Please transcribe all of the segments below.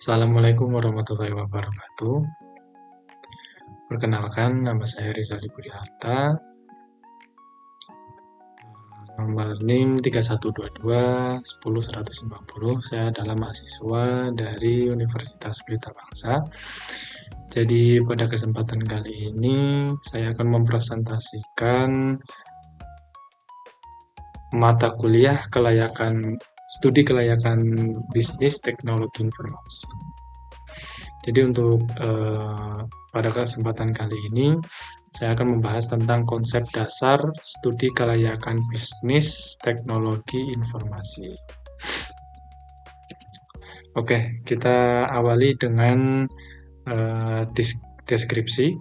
Assalamualaikum warahmatullahi wabarakatuh. Perkenalkan, nama saya Rizal Budiharta, nomor NIM 3122 10150. Saya adalah mahasiswa dari Universitas Pelita Bangsa. Jadi pada kesempatan kali ini saya akan mempresentasikan mata kuliah studi kelayakan bisnis teknologi informasi. Jadi untuk pada kesempatan kali ini saya akan membahas tentang konsep dasar studi kelayakan bisnis teknologi informasi. Oke, kita awali dengan deskripsi.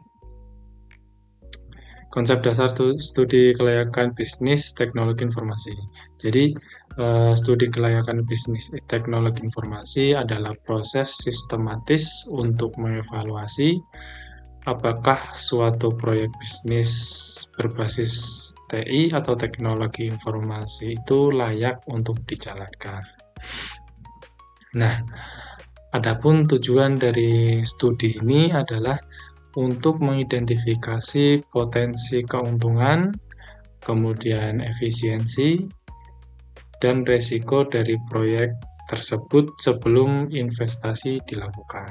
Konsep dasar studi kelayakan bisnis teknologi informasi. Jadi, studi kelayakan bisnis teknologi informasi adalah proses sistematis untuk mengevaluasi apakah suatu proyek bisnis berbasis TI atau teknologi informasi itu layak untuk dijalankan. Nah, adapun tujuan dari studi ini adalah untuk mengidentifikasi potensi keuntungan, kemudian efisiensi, dan resiko dari proyek tersebut sebelum investasi dilakukan.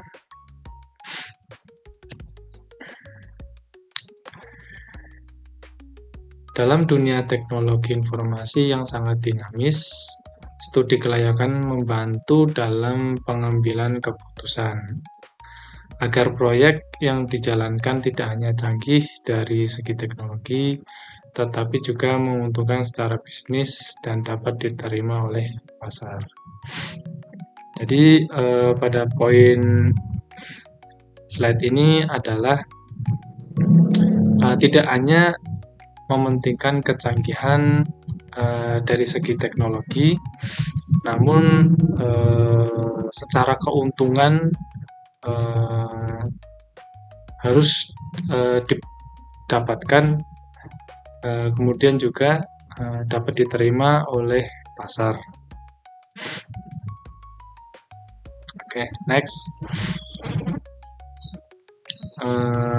Dalam dunia teknologi informasi yang sangat dinamis, studi kelayakan membantu dalam pengambilan keputusan agar proyek yang dijalankan tidak hanya canggih dari segi teknologi, tetapi juga menguntungkan secara bisnis dan dapat diterima oleh pasar. Jadi pada poin slide ini adalah tidak hanya mementingkan kecanggihan dari segi teknologi, namun secara keuntungan harus didapatkan, kemudian juga dapat diterima oleh pasar. Oke, next.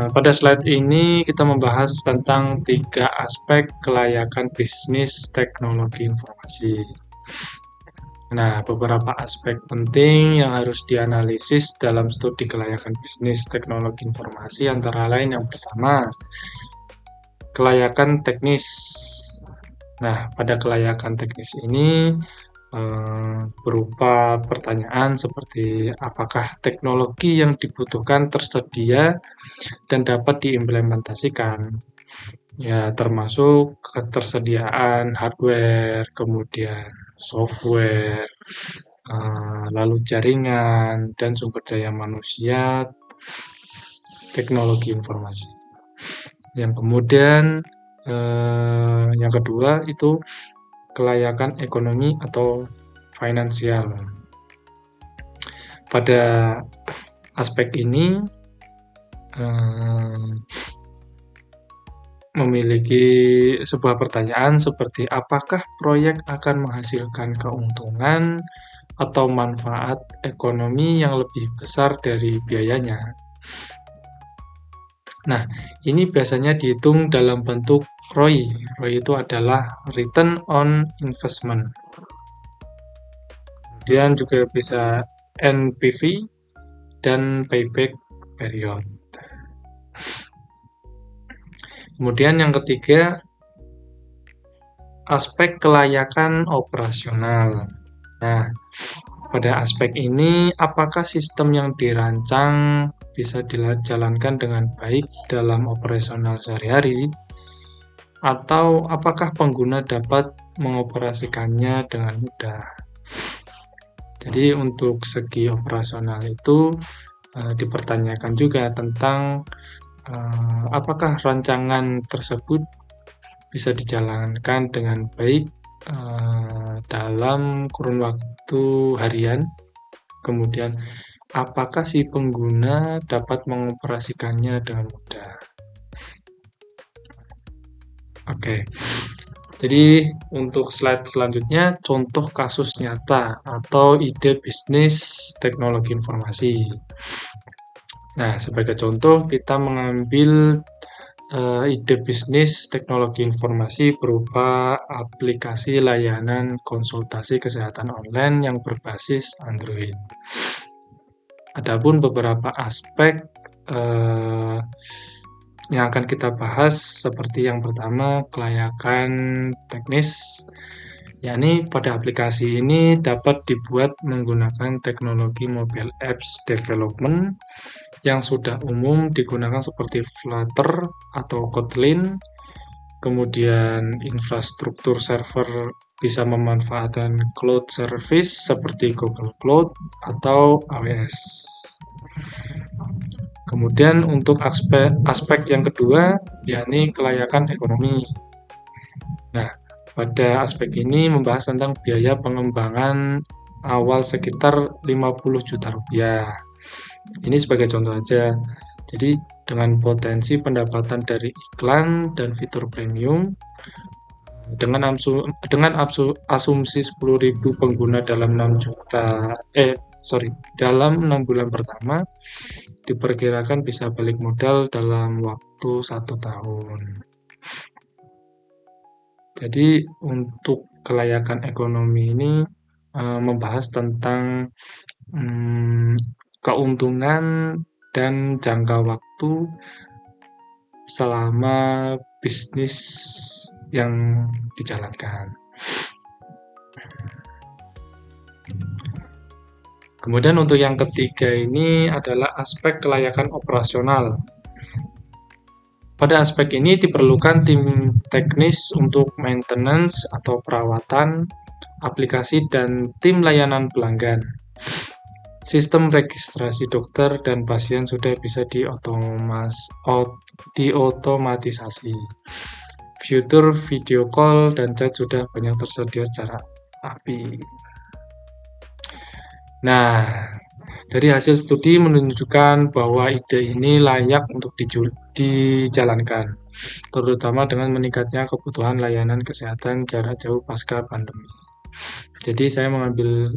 Pada slide ini kita membahas tentang 3 aspek kelayakan bisnis teknologi informasi. Nah, beberapa aspek penting yang harus dianalisis dalam studi kelayakan bisnis teknologi informasi antara lain yang pertama, kelayakan teknis. Nah, pada kelayakan teknis ini berupa pertanyaan seperti apakah teknologi yang dibutuhkan tersedia dan dapat diimplementasikan. Ya, termasuk ketersediaan hardware, kemudian software, lalu jaringan, dan sumber daya manusia, teknologi informasi. Yang kemudian, yang kedua itu kelayakan ekonomi atau finansial. Pada aspek ini memiliki sebuah pertanyaan seperti apakah proyek akan menghasilkan keuntungan atau manfaat ekonomi yang lebih besar dari biayanya. Nah, ini biasanya dihitung dalam bentuk ROI. ROI itu adalah Return on Investment. Kemudian juga bisa NPV dan Payback Period. Kemudian yang ketiga, aspek kelayakan operasional. Nah, pada aspek ini, apakah sistem yang dirancang bisa dijalankan dengan baik dalam operasional sehari-hari? Atau apakah pengguna dapat mengoperasikannya dengan mudah? Jadi untuk segi operasional itu dipertanyakan juga tentang apakah rancangan tersebut bisa dijalankan dengan baik dalam kurun waktu harian. Kemudian apakah si pengguna dapat mengoperasikannya dengan mudah. Oke. Jadi untuk slide selanjutnya, contoh kasus nyata atau ide bisnis teknologi informasi. Nah, sebagai contoh kita mengambil ide bisnis teknologi informasi berupa aplikasi layanan konsultasi kesehatan online yang berbasis Android. Adapun beberapa aspek eh, yang akan kita bahas seperti yang pertama, kelayakan teknis, yakni pada aplikasi ini dapat dibuat menggunakan teknologi mobile apps development yang sudah umum digunakan seperti Flutter atau Kotlin. Kemudian infrastruktur server bisa memanfaatkan cloud service seperti Google Cloud atau AWS. Kemudian untuk aspek yang kedua, yakni kelayakan ekonomi. Nah, pada aspek ini membahas tentang biaya pengembangan awal sekitar 50 juta rupiah. Ini sebagai contoh aja. Jadi dengan potensi pendapatan dari iklan dan fitur premium, asumsi 10.000 pengguna dalam 6 bulan pertama, diperkirakan bisa balik modal dalam waktu 1 tahun. Jadi untuk kelayakan ekonomi ini membahas tentang keuntungan dan jangka waktu selama bisnis yang dijalankan. Kemudian untuk yang ketiga ini adalah aspek kelayakan operasional. Pada aspek ini diperlukan tim teknis untuk maintenance atau perawatan aplikasi dan tim layanan pelanggan. Sistem registrasi dokter dan pasien sudah bisa diotomatisasi. Fitur video call dan chat sudah banyak tersedia secara API. Nah, dari hasil studi menunjukkan bahwa ide ini layak untuk dijalankan, terutama dengan meningkatnya kebutuhan layanan kesehatan jarak jauh pasca pandemi. Jadi saya mengambil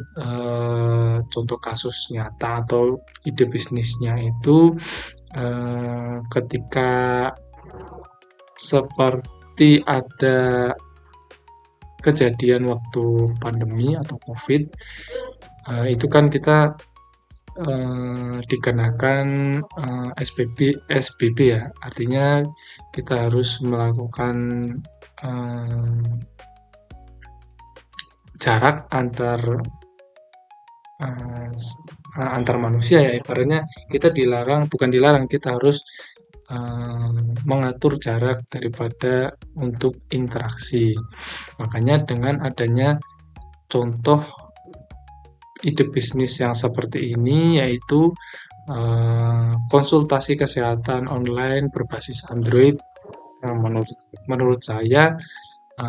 contoh kasus nyata atau ide bisnisnya itu ketika seperti ada kejadian waktu pandemi atau COVID, itu kan kita dikenakan SBB ya, artinya kita harus melakukan jarak antar manusia ya, ibaratnya kita kita harus mengatur jarak daripada untuk interaksi. Makanya dengan adanya contoh ide bisnis yang seperti ini, yaitu konsultasi kesehatan online berbasis Android, menurut saya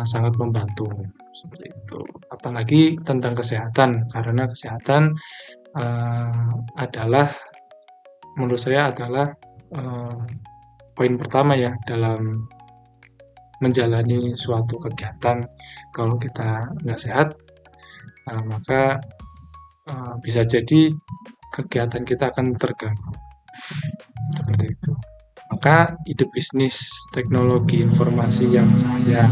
sangat membantu seperti itu. Apalagi tentang kesehatan, karena kesehatan menurut saya adalah poin pertama ya dalam menjalani suatu kegiatan. Kalau kita nggak sehat, maka bisa jadi kegiatan kita akan terganggu. Seperti itu. Maka ide bisnis teknologi informasi yang saya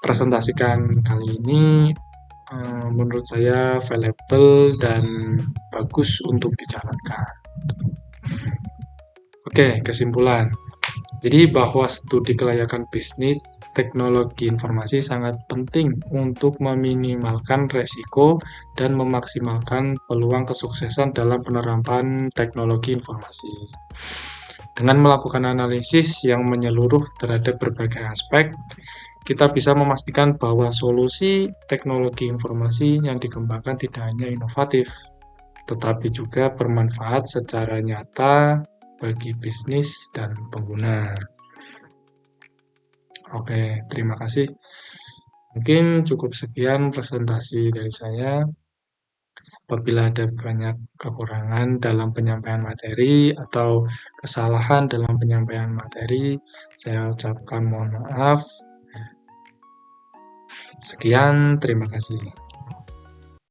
presentasikan kali ini menurut saya valuable dan bagus untuk dijalankan. Oke, kesimpulan. Jadi bahwa studi kelayakan bisnis teknologi informasi sangat penting untuk meminimalkan resiko dan memaksimalkan peluang kesuksesan dalam penerapan teknologi informasi. Dengan melakukan analisis yang menyeluruh terhadap berbagai aspek, kita bisa memastikan bahwa solusi teknologi informasi yang dikembangkan tidak hanya inovatif, tetapi juga bermanfaat secara nyata bagi bisnis dan pengguna. Oke, terima kasih. Mungkin cukup sekian presentasi dari saya. Apabila ada banyak kekurangan dalam penyampaian materi atau kesalahan dalam penyampaian materi, saya ucapkan mohon maaf. Sekian, terima kasih.